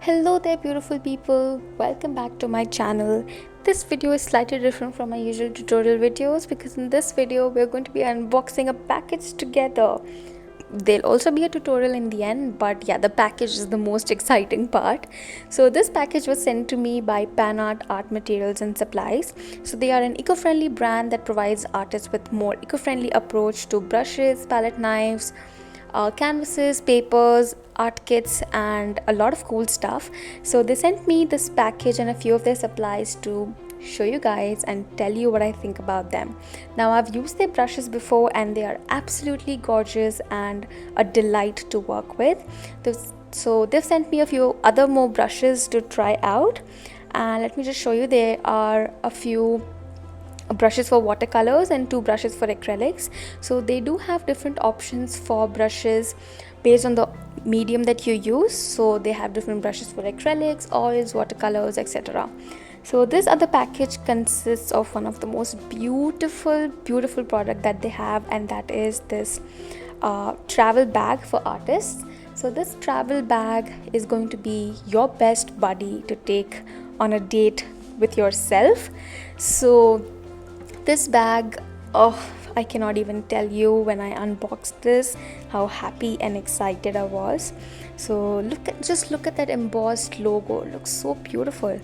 Hello there, beautiful people. Welcome back to my channel. This video is slightly different from my usual tutorial videos because in this video we're going to be unboxing a package together. There'll also be a tutorial in the end, but yeah, the package is the most exciting part. So this package was sent to me by Pan Art Materials and Supplies. So they are an eco-friendly brand that provides artists with more eco-friendly approach to brushes, palette knives, canvases, papers, art kits, and a lot of cool stuff. So they sent me this package and a few of their supplies to show you guys and tell you what I think about them. Now, I've used their brushes before and they are absolutely gorgeous and a delight to work with. So they've sent me a few other more brushes to try out, and let me just show you. There are a few brushes for watercolors and two brushes for acrylics. So they do have different options for brushes based on the medium that you use. So they have different brushes for acrylics, oils, watercolors, etc. So this other package consists of one of the most beautiful product that they have, and that is this travel bag for artists. So this travel bag is going to be your best buddy to take on a date with yourself. So this bag, oh, I cannot even tell you when I unboxed this how happy and excited I was. So just look at that embossed logo. It looks so beautiful,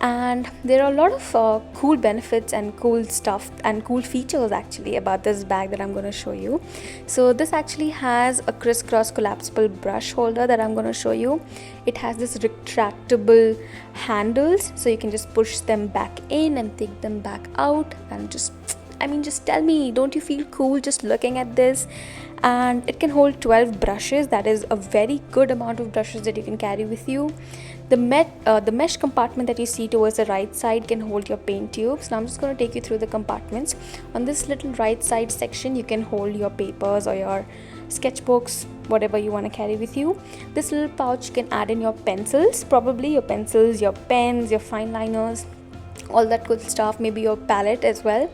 and there are a lot of cool benefits and cool stuff and cool features actually about this bag that I'm going to show you. So this actually has a crisscross collapsible brush holder that I'm going to show you. It has this retractable handles, so you can just push them back in and take them back out, and just tell me, don't you feel cool just looking at this? And it can hold 12 brushes. That is a very good amount of brushes that you can carry with you. The mesh compartment that you see towards the right side can hold your paint tubes. Now I'm just going to take you through the compartments. On this little right side section, you can hold your papers or your sketchbooks, whatever you want to carry with you. This little pouch can add in your pencils, probably your pencils, your pens, your fine liners, all that good stuff, maybe your palette as well.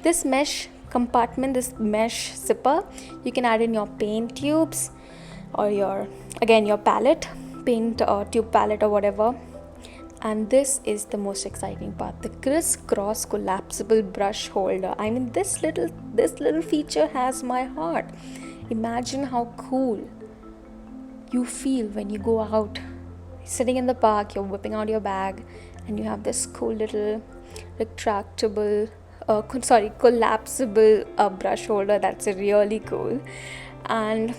This mesh compartment, this mesh zipper, you can add in your paint tubes or your palette, paint or tube palette or whatever. And this is the most exciting part, the crisscross collapsible brush holder. This little feature has my heart. Imagine how cool you feel when you go out, sitting in the park, you're whipping out your bag, and you have this cool little retractable collapsible brush holder. That's really cool. And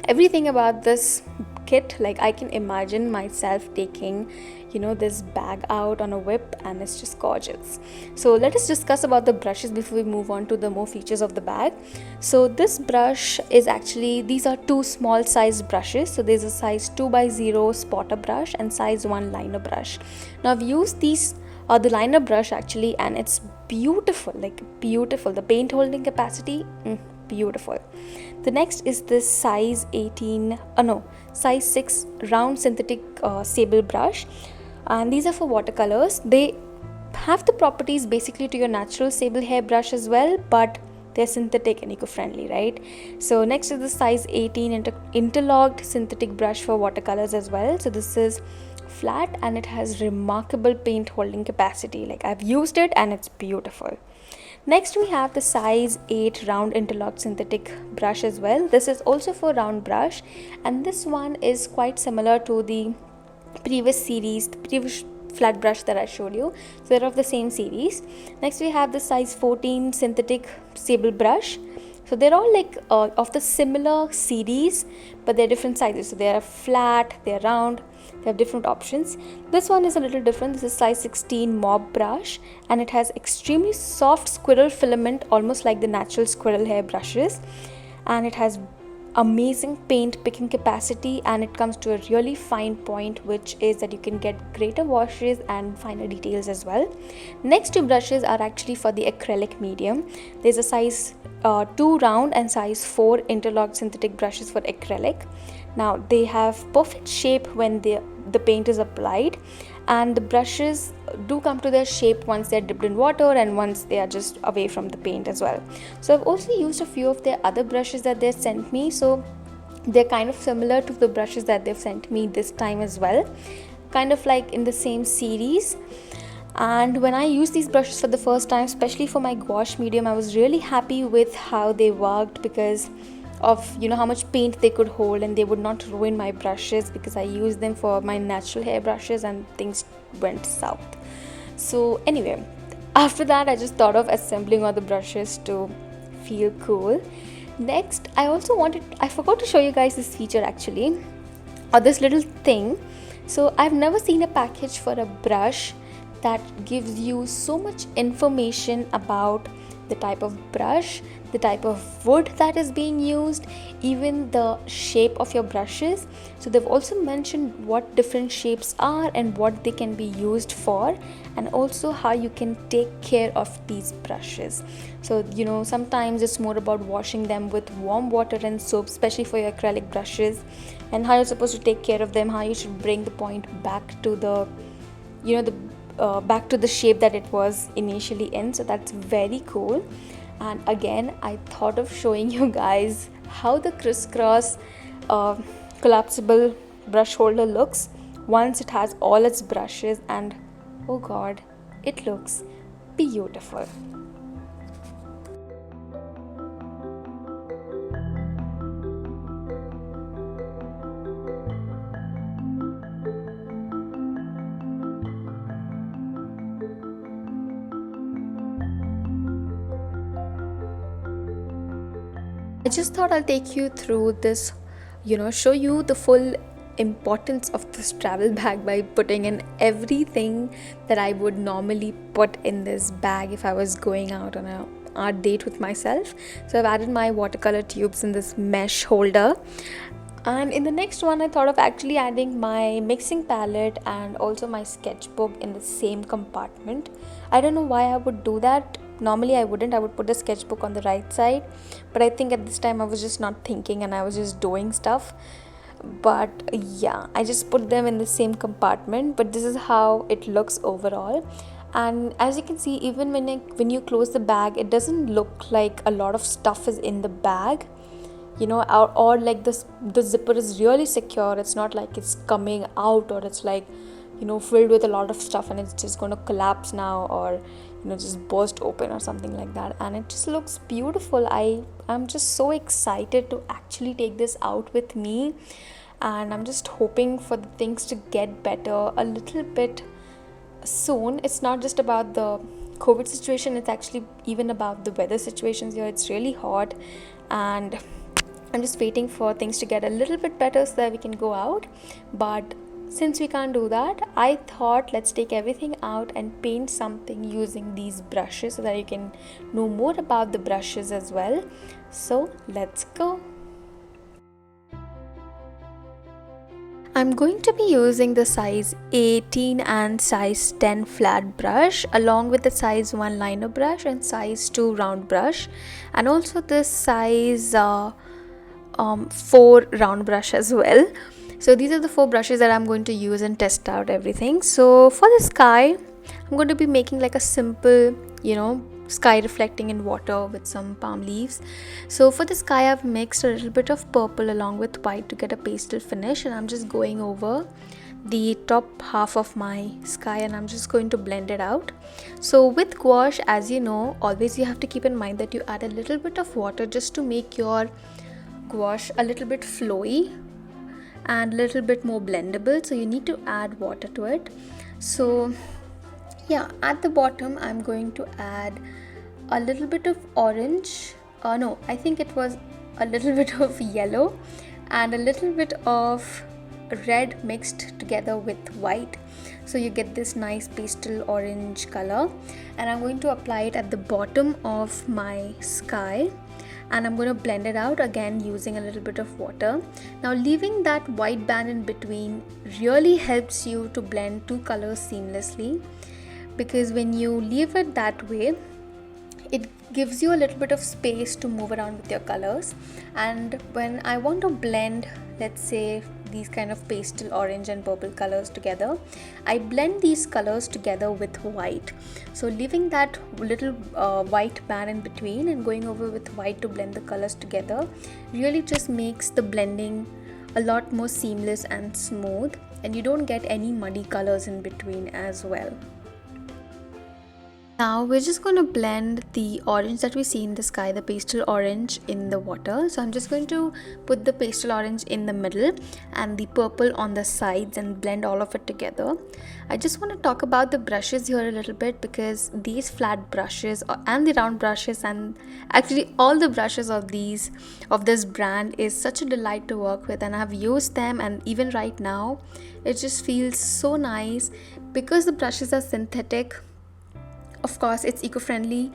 everything about this kit, like, I can imagine myself taking this bag out on a whip, and it's just gorgeous. So let us discuss about the brushes before we move on to the more features of the bag. So this brush is actually, these are two small size brushes. So there's a size 2x0 spotter brush and size 1 liner brush. Now I've used these the liner brush actually, and it's beautiful. The paint holding capacity, beautiful. The next is this size 6 round synthetic sable brush, and these are for watercolors. They have the properties basically to your natural sable hair brush as well, but they're synthetic and eco-friendly, right? So next is the size 18 interlocked synthetic brush for watercolors as well. So this is flat and it has remarkable paint holding capacity. Like, I've used it and it's beautiful. Next we have the size 8 round interlocked synthetic brush as well. This is also for round brush, and this one is quite similar to the previous series, the previous flat brush that I showed you. So they're of the same series. Next we have the size 14 synthetic sable brush. So they're all of the similar series, but they're different sizes. So they are flat, they're round, they have different options. This one is a little different. This is size 16 mob brush, and it has extremely soft squirrel filament, almost like the natural squirrel hair brushes, and it has amazing paint picking capacity, and it comes to a really fine point, which is that you can get greater washes and finer details as well. Next two brushes are actually for the acrylic medium. There's a size 2 round and size 4 interlocked synthetic brushes for acrylic. Now they have perfect shape when the paint is applied, and the brushes do come to their shape once they're dipped in water and once they are just away from the paint as well. So I've also used a few of their other brushes that they sent me. So They're kind of similar to the brushes that they've sent me this time as well, kind of like in the same series. And when I used these brushes for the first time, especially for my gouache medium, I was really happy with how they worked, because of how much paint they could hold, and they would not ruin my brushes, because I used them for my natural hair brushes and things went south. So anyway, after that I just thought of assembling all the brushes to feel cool. Next, I forgot to show you guys this feature actually, or this little thing. So I've never seen a package for a brush that gives you so much information about the type of brush, the type of wood that is being used, even the shape of your brushes. So they've also mentioned what different shapes are and what they can be used for, and also how you can take care of these brushes. So sometimes it's more about washing them with warm water and soap, especially for your acrylic brushes, and how you're supposed to take care of them, how you should bring the point back to the back to the shape that it was initially in. So that's very cool. And again, I thought of showing you guys how the crisscross collapsible brush holder looks once it has all its brushes, and oh god, it looks beautiful. I just thought I'll take you through this, show you the full importance of this travel bag by putting in everything that I would normally put in this bag if I was going out on a art date with myself. So I've added my watercolor tubes in this mesh holder. And in the next one, I thought of actually adding my mixing palette and also my sketchbook in the same compartment. I don't know why I would do that. Normally I wouldn't. I would put the sketchbook on the right side, but I think at this time I was just not thinking and I was just doing stuff. But yeah, I just put them in the same compartment, but this is how it looks overall. And as you can see, even when you close the bag, it doesn't look like a lot of stuff is in the bag, or like the zipper is really secure. It's not like it's coming out, or it's like filled with a lot of stuff and it's just going to collapse now, or just burst open or something like that. And it just looks beautiful. I'm just so excited to actually take this out with me, and I'm just hoping for the things to get better a little bit soon. It's not just about the COVID situation, it's actually even about the weather situations here. It's really hot, and I'm just waiting for things to get a little bit better so that we can go out. But since we can't do that, I thought let's take everything out and paint something using these brushes so that you can know more about the brushes as well. So let's go. I'm going to be using the size 18 and size 10 flat brush, along with the size 1 liner brush and size 2 round brush, and also this size 4 round brush as well. So these are the 4 brushes that I'm going to use and test out everything. So for the sky, I'm going to be making like a simple, sky reflecting in water with some palm leaves. So for the sky, I've mixed a little bit of purple along with white to get a pastel finish, and I'm just going over the top half of my sky and I'm just going to blend it out. So with gouache, as you know, always you have to keep in mind that you add a little bit of water just to make your gouache a little bit flowy and a little bit more blendable. So you need to add water to it. So yeah, at the bottom I'm going to add a little bit of orange, I think it was a little bit of yellow and a little bit of red mixed together with white, so you get this nice pastel orange color. And I'm going to apply it at the bottom of my sky, and I'm going to blend it out again using a little bit of water. Now leaving that white band in between really helps you to blend two colors seamlessly, because when you leave it that way, it gives you a little bit of space to move around with your colors. And when I want to blend, let's say, these kind of pastel orange and purple colors together. I blend these colors together with white, so leaving that little white band in between and going over with white to blend the colors together really just makes the blending a lot more seamless and smooth, and you don't get any muddy colors in between as well. Now we're just going to blend the orange that we see in the sky, the pastel orange, in the water. So I'm just going to put the pastel orange in the middle and the purple on the sides and blend all of it together. I just want to talk about the brushes here a little bit, because these flat brushes and the round brushes, and actually all the brushes of this brand, is such a delight to work with, and I've used them, and even right now it just feels so nice because the brushes are synthetic. Of course, it's eco-friendly,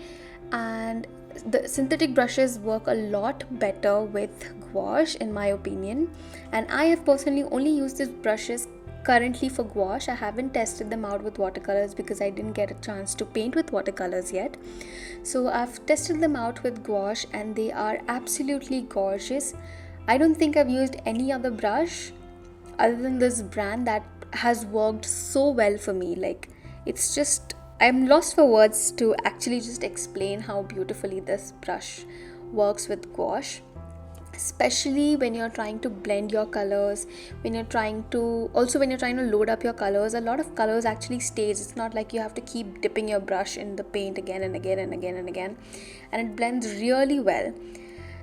and the synthetic brushes work a lot better with gouache in my opinion. And I have personally only used these brushes currently for gouache. I haven't tested them out with watercolors because I didn't get a chance to paint with watercolors yet. So I've tested them out with gouache and they are absolutely gorgeous. I don't think I've used any other brush other than this brand that has worked so well for me. Like, it's just, I'm lost for words to actually just explain how beautifully this brush works with gouache, especially when you're trying to blend your colors, when you're trying to load up your colors. A lot of colors actually stays. It's not like you have to keep dipping your brush in the paint again and again and again and again, and it blends really well.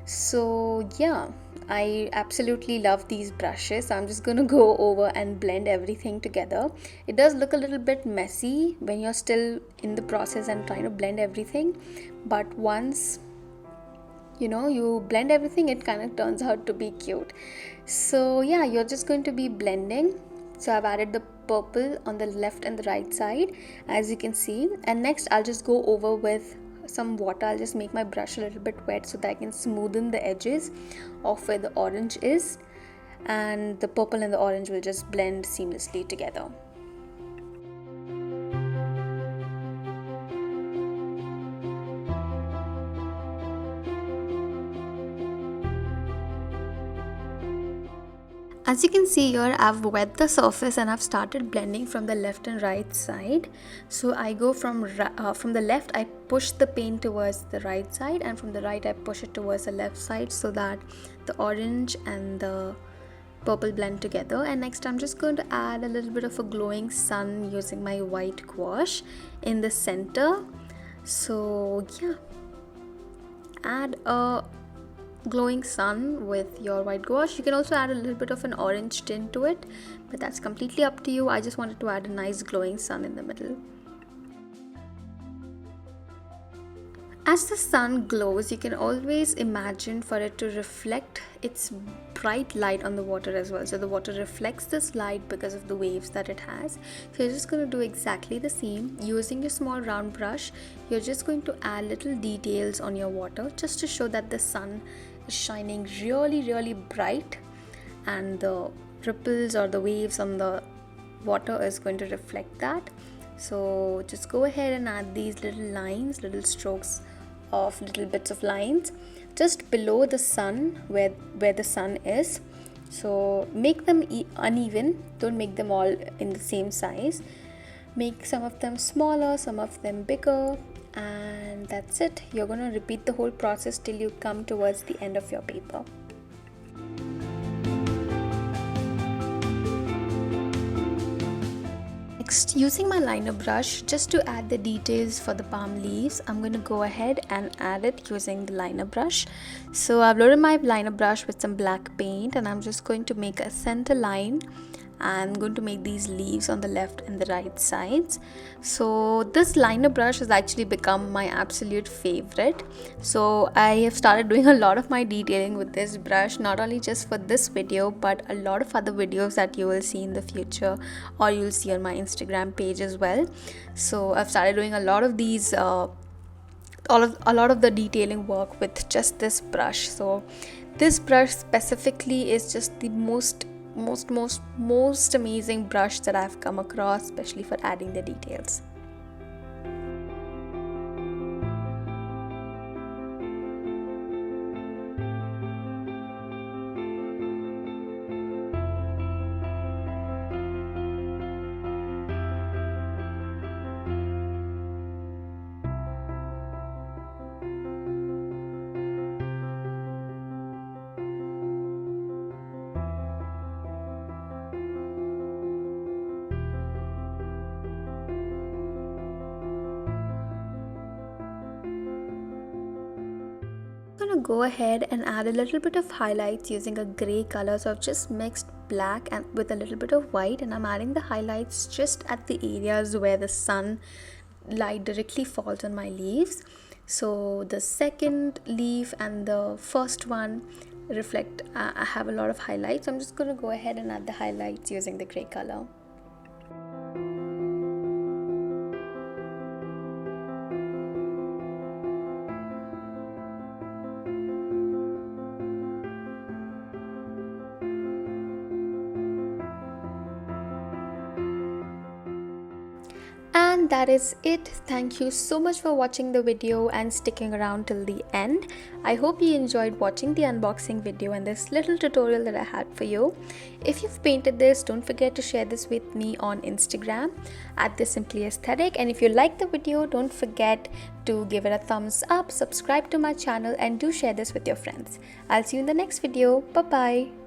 So yeah, I absolutely love these brushes. So I'm just going to go over and blend everything together. It does look a little bit messy when you're still in the process and trying to blend everything, but once you blend everything, it kind of turns out to be cute. So yeah, you're just going to be blending. So I've added the purple on the left and the right side, as you can see, and next I'll just go over with some water. I'll just make my brush a little bit wet so that I can smoothen the edges of where the orange is, and the purple and the orange will just blend seamlessly together. As you can see here, I've wet the surface and I've started blending from the left and right side. So I go from the left, I push the paint towards the right side, and from the right I push it towards the left side so that the orange and the purple blend together. And next I'm just going to add a little bit of a glowing sun using my white gouache in the center. So yeah, add a glowing sun with your white gouache. You can also add a little bit of an orange tint to it, but that's completely up to you. I just wanted to add a nice glowing sun in the middle. As the sun glows, you can always imagine for it to reflect its bright light on the water as well. So the water reflects this light because of the waves that it has. So you're just going to do exactly the same. Using your small round brush, you're just going to add little details on your water just to show that the sun is shining really, really bright, and the ripples or the waves on the water is going to reflect that. So just go ahead and add these little lines, little strokes of little bits of lines just below the sun, where the sun is. So make them uneven, don't make them all in the same size. Make some of them smaller, some of them bigger, and that's it. You're going to repeat the whole process till you come towards the end of your paper. Next, using my liner brush, just to add the details for the palm leaves, I'm going to go ahead and add it using the liner brush. So I've loaded my liner brush with some black paint, and I'm just going to make a center line. I'm going to make these leaves on the left and the right sides. So this liner brush has actually become my absolute favorite. So I have started doing a lot of my detailing with this brush, not only just for this video, but a lot of other videos that you will see in the future, or you'll see on my Instagram page as well. So I've started doing a lot of these a lot of the detailing work with just this brush. So this brush specifically is just the most amazing brush that I've come across, especially for adding the details. gonna go ahead and add a little bit of highlights using a gray color. So I've just mixed black and with a little bit of white, and I'm adding the highlights just at the areas where the sun light directly falls on my leaves. So the second leaf and the first one reflect, I have a lot of highlights. I'm just going to go ahead and add the highlights using the gray color. And that is it. Thank you so much for watching the video and sticking around till the end. I hope you enjoyed watching the unboxing video and this little tutorial that I had for you. If you've painted this, don't forget to share this with me on Instagram at The Simply Aesthetic. And if you like the video, don't forget to give it a thumbs up, subscribe to my channel, and do share this with your friends. I'll see you in the next video. Bye bye.